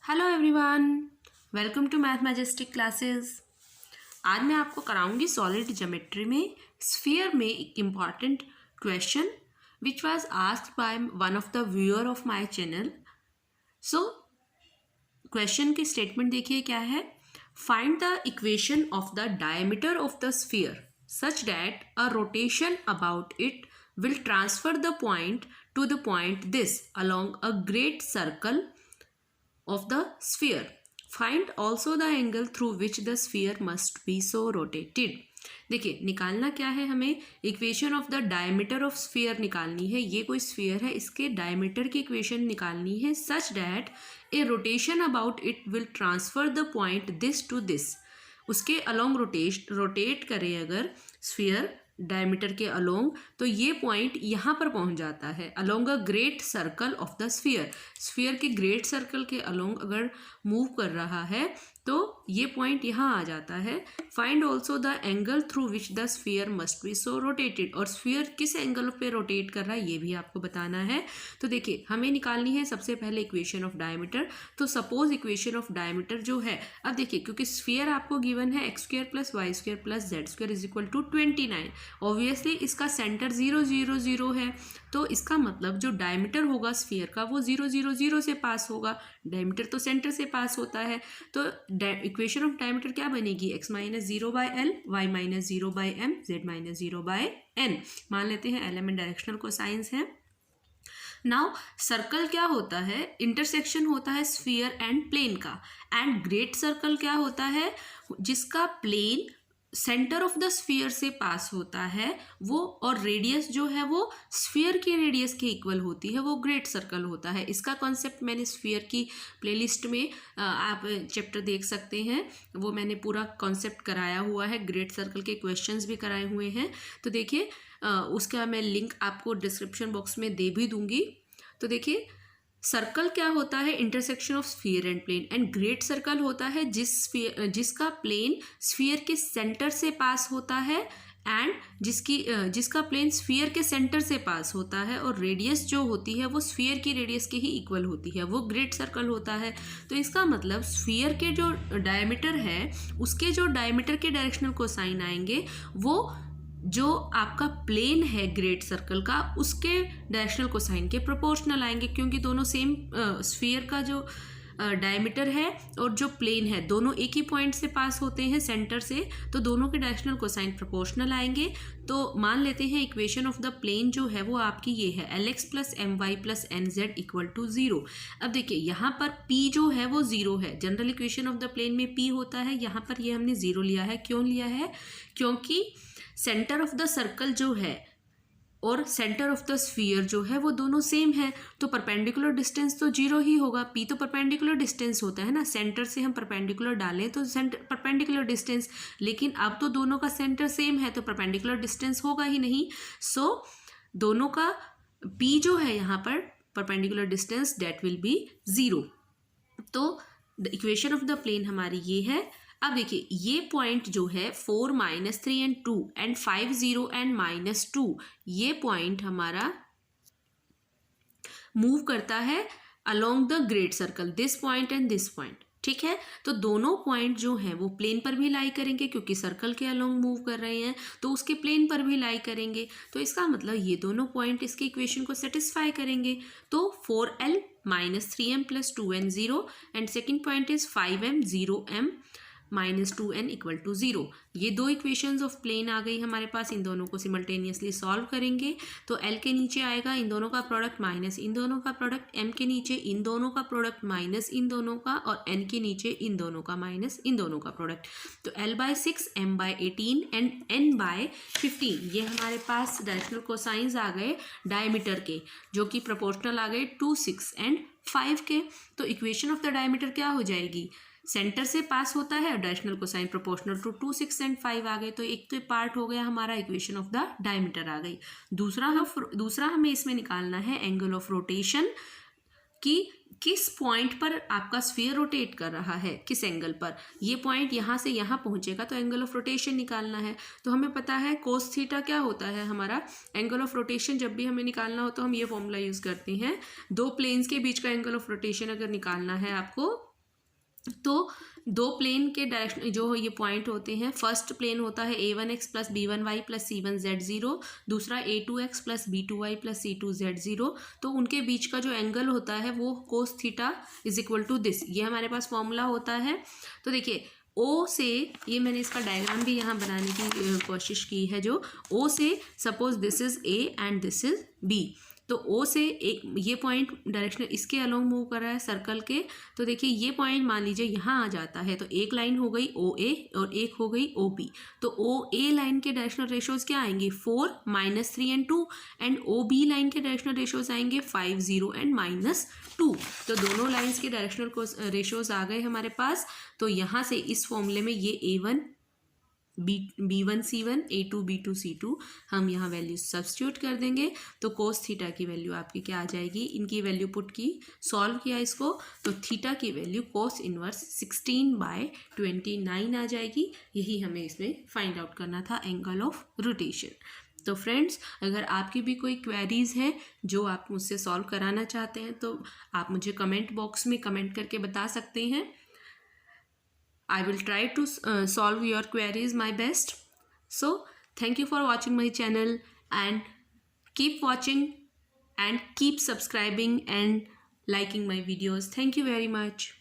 Hello everyone, welcome to math majestic classes. आज मैं आपको कराऊंगी सॉलिड ज्योमेट्री में स्फीयर में एक important question which was asked by one of the viewer of my channel. So question की statement देखिए क्या है। Find the equation of the diameter of the sphere such that a rotation about it will transfer the point to the point this along a great circle of the sphere. Find also the angle through which the sphere must be so rotated. देखिए निकालना क्या है, हमें equation of the diameter of sphere निकालनी है। ये कोई sphere है, इसके डायमीटर की इक्वेशन निकालनी है such that a rotation about it will transfer the point this to this. उसके अलोंग रोटेट करें अगर स्फीयर डायमीटर के अलोंग, तो ये पॉइंट यहाँ पर पहुँच जाता है along a great circle of the sphere के ग्रेट सर्कल के अलोंग अगर मूव कर रहा है तो ये पॉइंट यहाँ आ जाता है। Find also the angle through which the sphere must be so rotated, और स्फीयर किस एंगल पे रोटेट कर रहा है ये भी आपको बताना है। तो देखिए हमें निकालनी है सबसे पहले इक्वेशन ऑफ डायमीटर। तो सपोज इक्वेशन ऑफ डायमीटर जो है, अब देखिए क्योंकि स्फीयर आपको गिवन है x square plus y square plus z square is equal to 29। Obviously इसका सेंटर 0 0 0 है, तो इसका मतलब जो डायमीटर होगा स्फीयर का वो 0 0 0 से पास होगा। डायमीटर तो सेंटर से पास होता है, तो इक्वेशन ऑफ डायमीटर क्या बनेगी, x minus 0 by l, y minus 0 by m, z minus 0 by n. मान लेते हैं एलिमेंट डायरेक्शनल कोसाइंस है। नाउ सर्कल क्या होता है, इंटरसेक्शन होता है स्फीयर एंड प्लेन का। एंड ग्रेट सर्कल क्या होता है, जिसका plane center of the sphere से पास होता है वो, और रेडियस जो है वो स्फीयर की रेडियस के इक्वल होती है, वो ग्रेट सर्कल होता है। इसका कॉन्सेप्ट मैंने स्फीयर की प्लेलिस्ट में आप चैप्टर देख सकते हैं, वो मैंने पूरा कॉन्सेप्ट कराया हुआ है, ग्रेट सर्कल के क्वेश्चंस भी कराए हुए हैं। तो देखिए उसका मैं लिंक आपको डिस्क्रिप्शन बॉक्स में दे भी दूंगी। तो देखिए सर्कल क्या होता है, intersection of sphere and plane. And great circle होता है जिसका प्लेन स्फीयर के सेंटर से पास होता है, एंड जिसका प्लेन स्फीयर के सेंटर से पास होता है, और रेडियस जो होती है वो स्फीयर की रेडियस के ही इक्वल होती है, वो ग्रेट सर्कल होता है। तो इसका मतलब स्फीयर के जो डायमीटर है उसके जो डायमीटर के डायरेक्शनल कोसाइन आएंगे वो जो आपका प्लेन है ग्रेट सर्कल का उसके डायरेक्शनल कोसाइन के प्रोपोर्शनल आएंगे, क्योंकि दोनों सेम स्फीयर का जो डायमीटर है और जो प्लेन है दोनों एक ही पॉइंट से पास होते हैं सेंटर से, तो दोनों के डायरेक्शनल कोसाइन प्रोपोर्शनल आएंगे। तो मान लेते हैं इक्वेशन ऑफ द प्लेन जो है वो आपकी ये है, Lx plus m y plus n z equal to 0। अब देखिए यहाँ पर P जो है वो 0 है, general equation of the plane में P होता है, यहाँ पर ये हमने 0 लिया है। क्यों लिया है, क्योंकि सेंटर ऑफ द सर्कल जो है और सेंटर ऑफ द स्फीयर जो है वो दोनों सेम है, तो परपेंडिकुलर डिस्टेंस तो 0 ही होगा। P तो परपेंडिकुलर डिस्टेंस होता है ना, सेंटर से हम परपेंडिकुलर डालें तो सेंटर परपेंडिकुलर डिस्टेंस, लेकिन अब तो दोनों का सेंटर सेम है तो परपेंडिकुलर डिस्टेंस होगा ही नहीं। सो दोनों का P जो है यहाँ पर perpendicular distance that will be 0। तो the equation of the plane हमारी ये है। अब देखिए ये पॉइंट जो है 4 - 3 एंड 2 एंड 5 0 एंड -2, ये पॉइंट हमारा मूव करता है along the great circle, this point and this point. ठीक है, तो दोनों पॉइंट जो हैं वो प्लेन पर भी लाई करेंगे, क्योंकि सर्कल के अलोंग मूव कर रहे हैं तो उसके प्लेन पर भी लाई करेंगे। तो इसका मतलब ये दोनों पॉइंट इसकी इक्वेशन को सेटिस्फाई करेंगे। तो 4l - 3m + 2n 0 and second point is 5m 0m -2n equal to 0। ये दो इक्वेशंस ऑफ प्लेन आ गई हमारे पास, इन दोनों को सिमल्टेनियसली सॉल्व करेंगे तो l के नीचे आएगा इन दोनों का प्रोडक्ट माइनस इन दोनों का प्रोडक्ट, m के नीचे इन दोनों का प्रोडक्ट माइनस इन दोनों का, और n के नीचे इन दोनों का माइनस इन दोनों का प्रोडक्ट। तो l/6, m/18 एंड n/15 ये हमारे पास डायरेक्शनल कोसाइंस आ गए डायमीटर के, जो कि प्रोपोर्शनल आ गए 2, 6 एंड 5 के। तो इक्वेशन ऑफ द डायमीटर क्या हो जाएगी, सेंटर से पास होता है, directional cosine proportional to 2, 6 and 5 आ गए। तो एक तो पार्ट हो गया हमारा, इक्वेशन ऑफ द डायमीटर आ गई। दूसरा हमें इसमें निकालना है एंगल ऑफ रोटेशन, कि किस पॉइंट पर आपका स्फीयर रोटेट कर रहा है, किस एंगल पर। ये पॉइंट यहाँ से यहाँ पहुँचेगा तो एंगल ऑफ रोटेशन निकालना है। तो हमें पता है कोस थीटा क्या होता है हमारा एंगल ऑफ रोटेशन। जब भी हमें निकालना हो तो हम ये फॉर्मूला यूज़ करते हैं, दो प्लेन्स के बीच का एंगल ऑफ रोटेशन अगर निकालना है आपको तो दो प्लेन के डायरेक्शन जो ये पॉइंट होते हैं, फर्स्ट प्लेन होता है a1x plus b1y plus c1z0, दूसरा a2x plus b2y plus c2z0। तो उनके बीच का जो एंगल होता है वो cos theta is equal to this, ये हमारे पास फॉर्मूला होता है। तो देखिए ओ से, ये मैंने इसका डायग्राम भी यहाँ बनाने की कोशिश की है, जो ओ से suppose this is A and this is B, तो ओ से एक ये पॉइंट डायरेक्शन इसके अलोंग मूव कर रहा है सर्कल के। तो देखिए ये पॉइंट मान लीजिए यहाँ आ जाता है, तो एक लाइन हो गई ओ ए और एक हो गई ओ बी। तो ओ ए लाइन के डायरेक्शनल रेशोज क्या आएंगे 4, -3 and 2, and O B line के डायरेक्शनल रेशोज आएंगे 5, 0 एंड -2। तो दोनों लाइन्स के डायरेक्शनल रेशोज आ गए हमारे पास। तो यहाँ से इस फॉर्मूले में ये A1 B1 C1 A2 B2 C2 हम यहाँ वैल्यू सब्स्टिट्यूट कर देंगे। तो कोस थीटा की वैल्यू आपकी क्या आ जाएगी, इनकी वैल्यू पुट की, सॉल्व किया इसको, तो थीटा की वैल्यू कोस इनवर्स 16/29 आ जाएगी। यही हमें इसमें फाइंड आउट करना था, एंगल ऑफ रोटेशन। तो फ्रेंड्स, अगर आपकी भी कोई क्वेरीज हैं जो आप मुझसे सॉल्व कराना चाहते हैं तो आप मुझे कमेंट बॉक्स में कमेंट करके बता सकते हैं। I will try to solve your queries my best. So thank you for watching my channel, and keep watching and keep subscribing and liking my videos. Thank you very much.